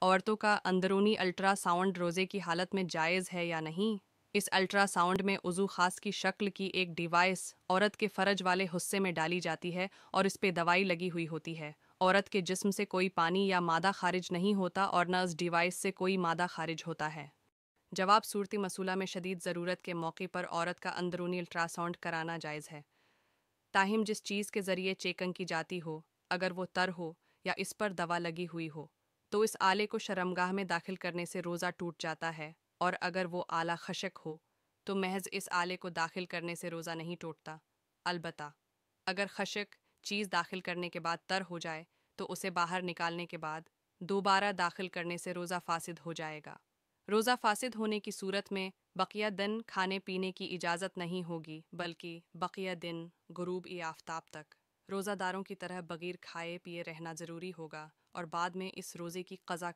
عورتوں کا اندرونی الٹرا ساؤنڈ روزے کی حالت میں جائز ہے یا نہیں؟ اس الٹرا ساؤنڈ میں عضو خاص کی شکل کی ایک ڈیوائس عورت کے فرج والے حصے میں ڈالی جاتی ہے اور اس پہ دوائی لگی ہوئی ہوتی ہے۔ عورت کے جسم سے کوئی پانی یا مادہ خارج نہیں ہوتا اور نہ اس ڈیوائس سے کوئی مادہ خارج ہوتا ہے۔ جواب: صورتی مسئلہ میں شدید ضرورت کے موقع پر عورت کا اندرونی الٹرا ساؤنڈ کرانا جائز ہے، تاہم جس چیز کے ذریعے چیکنگ کی جاتی ہو، اگر وہ تر ہو یا اس پر دوا لگی ہوئی ہو، تو اس آلے کو شرمگاہ میں داخل کرنے سے روزہ ٹوٹ جاتا ہے، اور اگر وہ آلہ خشک ہو تو محض اس آلے کو داخل کرنے سے روزہ نہیں ٹوٹتا۔ البتہ اگر خشک چیز داخل کرنے کے بعد تر ہو جائے تو اسے باہر نکالنے کے بعد دوبارہ داخل کرنے سے روزہ فاسد ہو جائے گا۔ روزہ فاسد ہونے کی صورت میں بقیہ دن کھانے پینے کی اجازت نہیں ہوگی، بلکہ بقیہ دن غروب آفتاب تک روزہ داروں کی طرح بغیر کھائے پیے رہنا ضروری ہوگا اور بعد میں اس روزے کی قضا